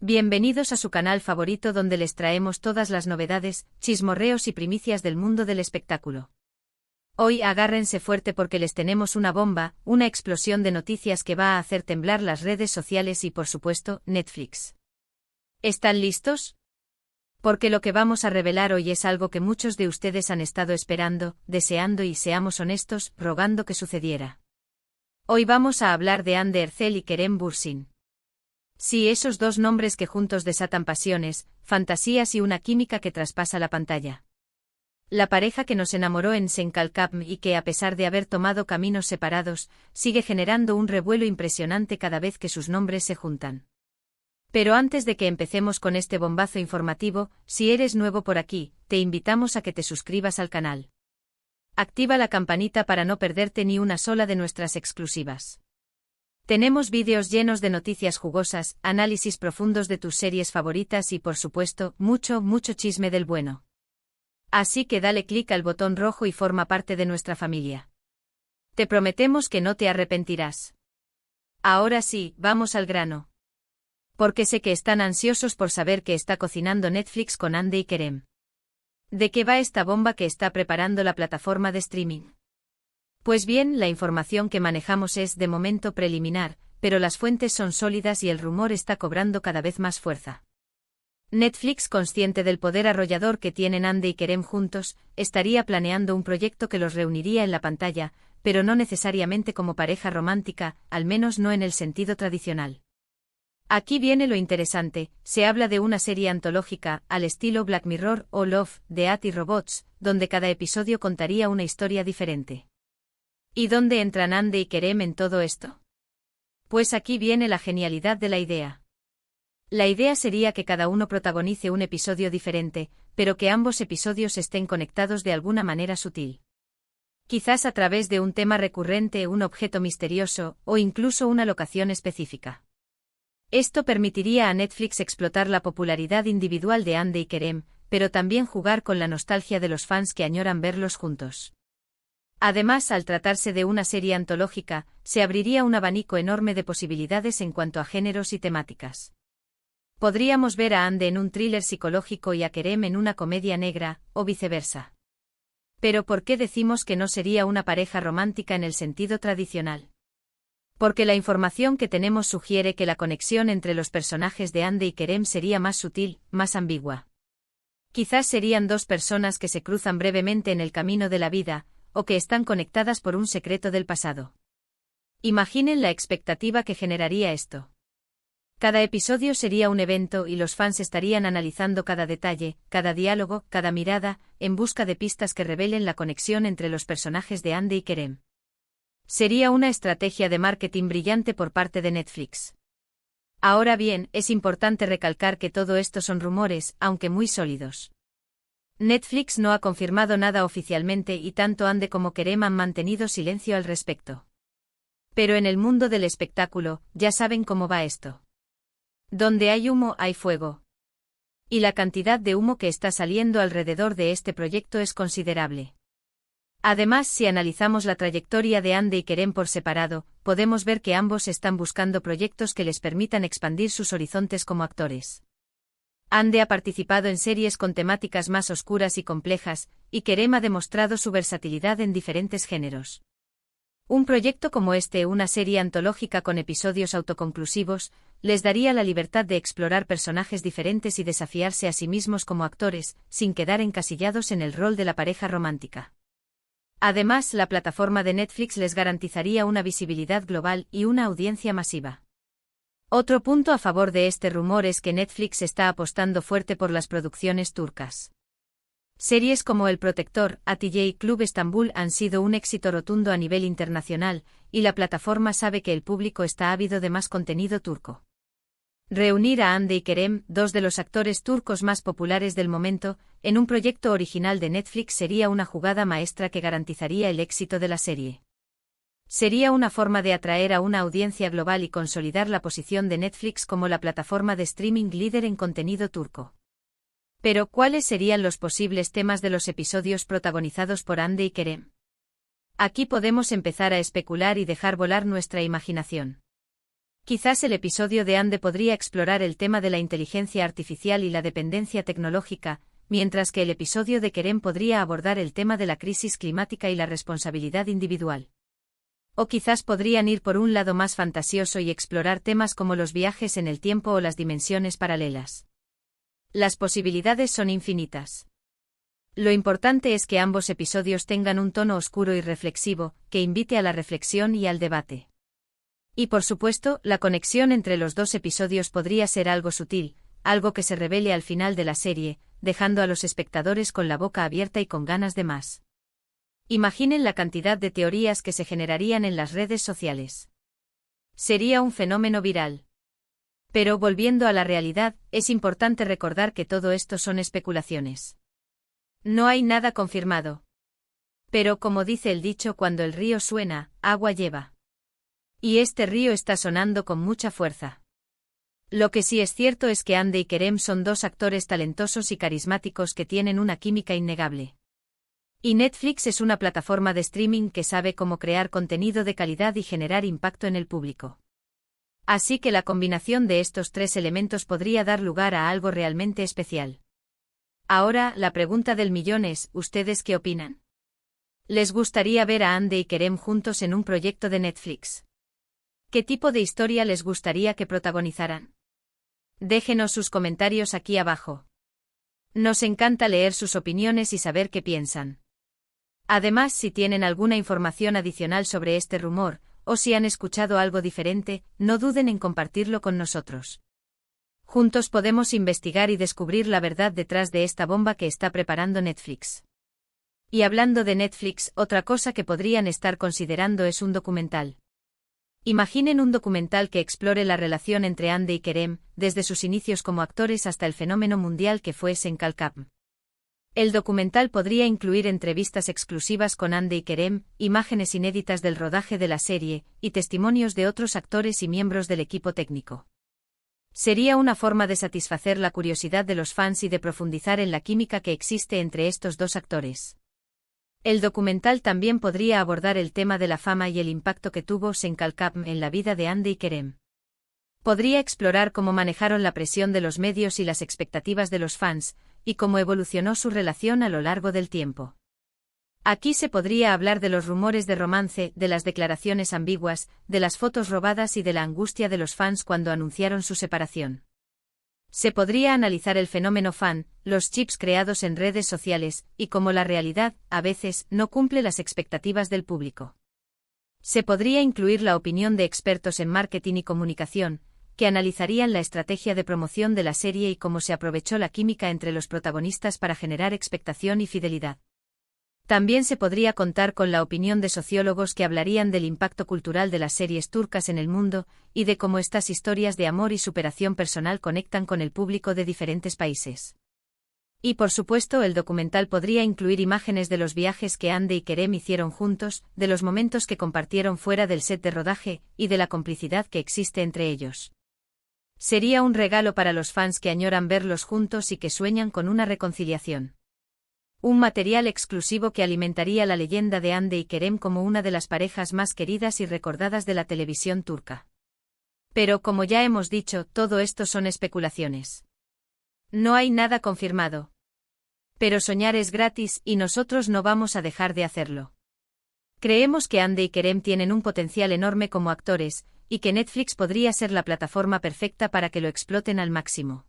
Bienvenidos a su canal favorito donde les traemos todas las novedades, chismorreos y primicias del mundo del espectáculo. Hoy agárrense fuerte porque les tenemos una bomba, una explosión de noticias que va a hacer temblar las redes sociales y por supuesto, Netflix. ¿Están listos? Porque lo que vamos a revelar hoy es algo que muchos de ustedes han estado esperando, deseando y, seamos honestos, rogando que sucediera. Hoy vamos a hablar de Hande Erçel y Kerem Bürsin. Sí, esos dos nombres que juntos desatan pasiones, fantasías y una química que traspasa la pantalla. La pareja que nos enamoró en Senkalkam y que, a pesar de haber tomado caminos separados, sigue generando un revuelo impresionante cada vez que sus nombres se juntan. Pero antes de que empecemos con este bombazo informativo, si eres nuevo por aquí, te invitamos a que te suscribas al canal. Activa la campanita para no perderte ni una sola de nuestras exclusivas. Tenemos vídeos llenos de noticias jugosas, análisis profundos de tus series favoritas y, por supuesto, mucho chisme del bueno. Así que dale clic al botón rojo y forma parte de nuestra familia. Te prometemos que no te arrepentirás. Ahora sí, vamos al grano. Porque sé que están ansiosos por saber qué está cocinando Netflix con Hande y Kerem. ¿De qué va esta bomba que está preparando la plataforma de streaming? Pues bien, la información que manejamos es de momento preliminar, pero las fuentes son sólidas y el rumor está cobrando cada vez más fuerza. Netflix, consciente del poder arrollador que tienen Hande y Kerem juntos, estaría planeando un proyecto que los reuniría en la pantalla, pero no necesariamente como pareja romántica, al menos no en el sentido tradicional. Aquí viene lo interesante, se habla de una serie antológica, al estilo Black Mirror o Love, Death y Robots, donde cada episodio contaría una historia diferente. ¿Y dónde entran Hande y Kerem en todo esto? Pues aquí viene la genialidad de la idea. La idea sería que cada uno protagonice un episodio diferente, pero que ambos episodios estén conectados de alguna manera sutil. Quizás a través de un tema recurrente, un objeto misterioso, o incluso una locación específica. Esto permitiría a Netflix explotar la popularidad individual de Hande y Kerem, pero también jugar con la nostalgia de los fans que añoran verlos juntos. Además, al tratarse de una serie antológica, se abriría un abanico enorme de posibilidades en cuanto a géneros y temáticas. Podríamos ver a Hande en un thriller psicológico y a Kerem en una comedia negra, o viceversa. Pero ¿por qué decimos que no sería una pareja romántica en el sentido tradicional? Porque la información que tenemos sugiere que la conexión entre los personajes de Hande y Kerem sería más sutil, más ambigua. Quizás serían dos personas que se cruzan brevemente en el camino de la vida, o que están conectadas por un secreto del pasado. Imaginen la expectativa que generaría esto. Cada episodio sería un evento y los fans estarían analizando cada detalle, cada diálogo, cada mirada, en busca de pistas que revelen la conexión entre los personajes de Hande y Kerem. Sería una estrategia de marketing brillante por parte de Netflix. Ahora bien, es importante recalcar que todo esto son rumores, aunque muy sólidos. Netflix no ha confirmado nada oficialmente y tanto Hande como Kerem han mantenido silencio al respecto. Pero en el mundo del espectáculo, ya saben cómo va esto. Donde hay humo, hay fuego. Y la cantidad de humo que está saliendo alrededor de este proyecto es considerable. Además, si analizamos la trayectoria de Hande y Kerem por separado, podemos ver que ambos están buscando proyectos que les permitan expandir sus horizontes como actores. Hande ha participado en series con temáticas más oscuras y complejas, y Kerem ha demostrado su versatilidad en diferentes géneros. Un proyecto como este, una serie antológica con episodios autoconclusivos, les daría la libertad de explorar personajes diferentes y desafiarse a sí mismos como actores, sin quedar encasillados en el rol de la pareja romántica. Además, la plataforma de Netflix les garantizaría una visibilidad global y una audiencia masiva. Otro punto a favor de este rumor es que Netflix está apostando fuerte por las producciones turcas. Series como El Protector, Atiye Club Estambul han sido un éxito rotundo a nivel internacional, y la plataforma sabe que el público está ávido de más contenido turco. Reunir a Hande y Kerem, dos de los actores turcos más populares del momento, en un proyecto original de Netflix sería una jugada maestra que garantizaría el éxito de la serie. Sería una forma de atraer a una audiencia global y consolidar la posición de Netflix como la plataforma de streaming líder en contenido turco. Pero, ¿cuáles serían los posibles temas de los episodios protagonizados por Hande y Kerem? Aquí podemos empezar a especular y dejar volar nuestra imaginación. Quizás el episodio de Ande podría explorar el tema de la inteligencia artificial y la dependencia tecnológica, mientras que el episodio de Kerem podría abordar el tema de la crisis climática y la responsabilidad individual. O quizás podrían ir por un lado más fantasioso y explorar temas como los viajes en el tiempo o las dimensiones paralelas. Las posibilidades son infinitas. Lo importante es que ambos episodios tengan un tono oscuro y reflexivo, que invite a la reflexión y al debate. Y por supuesto, la conexión entre los dos episodios podría ser algo sutil, algo que se revele al final de la serie, dejando a los espectadores con la boca abierta y con ganas de más. Imaginen la cantidad de teorías que se generarían en las redes sociales. Sería un fenómeno viral. Pero volviendo a la realidad, es importante recordar que todo esto son especulaciones. No hay nada confirmado. Pero como dice el dicho, cuando el río suena, agua lleva. Y este río está sonando con mucha fuerza. Lo que sí es cierto es que Ande y Kerem son dos actores talentosos y carismáticos que tienen una química innegable. Y Netflix es una plataforma de streaming que sabe cómo crear contenido de calidad y generar impacto en el público. Así que la combinación de estos tres elementos podría dar lugar a algo realmente especial. Ahora, la pregunta del millón es, ¿ustedes qué opinan? ¿Les gustaría ver a Ande y Kerem juntos en un proyecto de Netflix? ¿Qué tipo de historia les gustaría que protagonizaran? Déjenos sus comentarios aquí abajo. Nos encanta leer sus opiniones y saber qué piensan. Además, si tienen alguna información adicional sobre este rumor, o si han escuchado algo diferente, no duden en compartirlo con nosotros. Juntos podemos investigar y descubrir la verdad detrás de esta bomba que está preparando Netflix. Y hablando de Netflix, otra cosa que podrían estar considerando es un documental. Imaginen un documental que explore la relación entre Ande y Kerem, desde sus inicios como actores hasta el fenómeno mundial que fue Senkalkap. El documental podría incluir entrevistas exclusivas con Ande y Kerem, imágenes inéditas del rodaje de la serie, y testimonios de otros actores y miembros del equipo técnico. Sería una forma de satisfacer la curiosidad de los fans y de profundizar en la química que existe entre estos dos actores. El documental también podría abordar el tema de la fama y el impacto que tuvo Senkalkap en la vida de Ande y Kerem. Podría explorar cómo manejaron la presión de los medios y las expectativas de los fans, y cómo evolucionó su relación a lo largo del tiempo. Aquí se podría hablar de los rumores de romance, de las declaraciones ambiguas, de las fotos robadas y de la angustia de los fans cuando anunciaron su separación. Se podría analizar el fenómeno fan, los chips creados en redes sociales, y cómo la realidad, a veces, no cumple las expectativas del público. Se podría incluir la opinión de expertos en marketing y comunicación, que analizarían la estrategia de promoción de la serie y cómo se aprovechó la química entre los protagonistas para generar expectación y fidelidad. También se podría contar con la opinión de sociólogos que hablarían del impacto cultural de las series turcas en el mundo, y de cómo estas historias de amor y superación personal conectan con el público de diferentes países. Y por supuesto, el documental podría incluir imágenes de los viajes que Ande y Kerem hicieron juntos, de los momentos que compartieron fuera del set de rodaje, y de la complicidad que existe entre ellos. Sería un regalo para los fans que añoran verlos juntos y que sueñan con una reconciliación. Un material exclusivo que alimentaría la leyenda de Ande y Kerem como una de las parejas más queridas y recordadas de la televisión turca. Pero como ya hemos dicho, todo esto son especulaciones. No hay nada confirmado. Pero soñar es gratis y nosotros no vamos a dejar de hacerlo. Creemos que Ande y Kerem tienen un potencial enorme como actores, y que Netflix podría ser la plataforma perfecta para que lo exploten al máximo.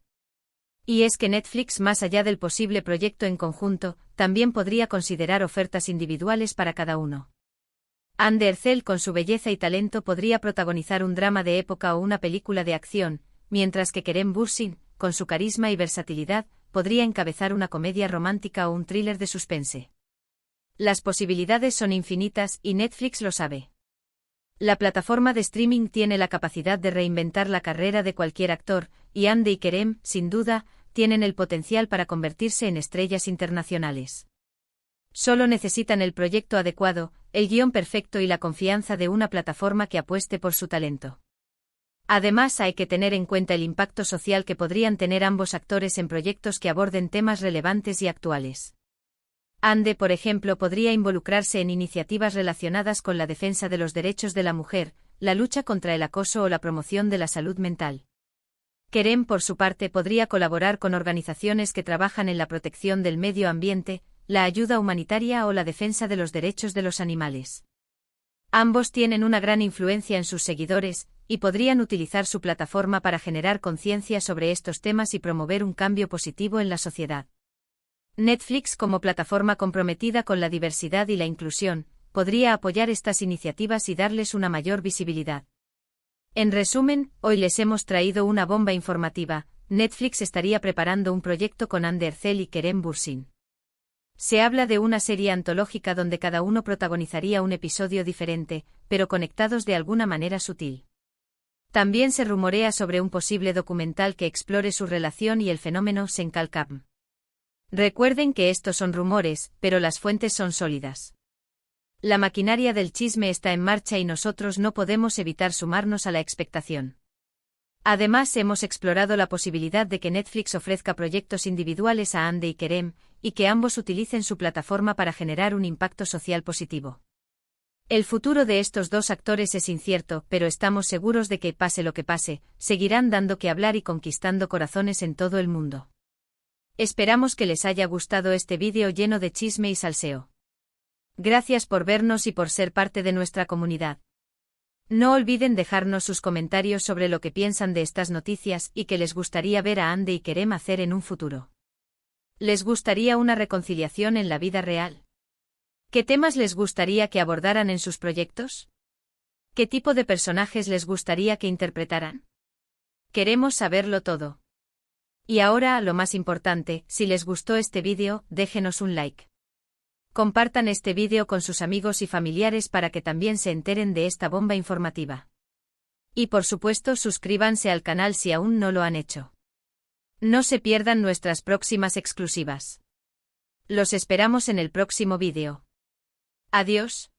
Y es que Netflix, más allá del posible proyecto en conjunto, también podría considerar ofertas individuales para cada uno. Ande Erçel, con su belleza y talento, podría protagonizar un drama de época o una película de acción, mientras que Kerem Bürsin, con su carisma y versatilidad, podría encabezar una comedia romántica o un thriller de suspense. Las posibilidades son infinitas y Netflix lo sabe. La plataforma de streaming tiene la capacidad de reinventar la carrera de cualquier actor, y Ande y Kerem, sin duda, tienen el potencial para convertirse en estrellas internacionales. Solo necesitan el proyecto adecuado, el guión perfecto y la confianza de una plataforma que apueste por su talento. Además, hay que tener en cuenta el impacto social que podrían tener ambos actores en proyectos que aborden temas relevantes y actuales. Ande, por ejemplo, podría involucrarse en iniciativas relacionadas con la defensa de los derechos de la mujer, la lucha contra el acoso o la promoción de la salud mental. Kerem, por su parte, podría colaborar con organizaciones que trabajan en la protección del medio ambiente, la ayuda humanitaria o la defensa de los derechos de los animales. Ambos tienen una gran influencia en sus seguidores, y podrían utilizar su plataforma para generar conciencia sobre estos temas y promover un cambio positivo en la sociedad. Netflix, como plataforma comprometida con la diversidad y la inclusión, podría apoyar estas iniciativas y darles una mayor visibilidad. En resumen, hoy les hemos traído una bomba informativa. Netflix estaría preparando un proyecto con Hande Erçel y Kerem Bürsin. Se habla de una serie antológica donde cada uno protagonizaría un episodio diferente, pero conectados de alguna manera sutil. También se rumorea sobre un posible documental que explore su relación y el fenómeno Senkalkam. Recuerden que estos son rumores, pero las fuentes son sólidas. La maquinaria del chisme está en marcha y nosotros no podemos evitar sumarnos a la expectación. Además, hemos explorado la posibilidad de que Netflix ofrezca proyectos individuales a Hande y Kerem, y que ambos utilicen su plataforma para generar un impacto social positivo. El futuro de estos dos actores es incierto, pero estamos seguros de que, pase lo que pase, seguirán dando que hablar y conquistando corazones en todo el mundo. Esperamos que les haya gustado este vídeo lleno de chisme y salseo. Gracias por vernos y por ser parte de nuestra comunidad. No olviden dejarnos sus comentarios sobre lo que piensan de estas noticias y qué les gustaría ver a Hande y Kerem hacer en un futuro. ¿Les gustaría una reconciliación en la vida real? ¿Qué temas les gustaría que abordaran en sus proyectos? ¿Qué tipo de personajes les gustaría que interpretaran? Queremos saberlo todo. Y ahora, lo más importante, si les gustó este vídeo, déjenos un like. Compartan este vídeo con sus amigos y familiares para que también se enteren de esta bomba informativa. Y por supuesto, suscríbanse al canal si aún no lo han hecho. No se pierdan nuestras próximas exclusivas. Los esperamos en el próximo vídeo. Adiós.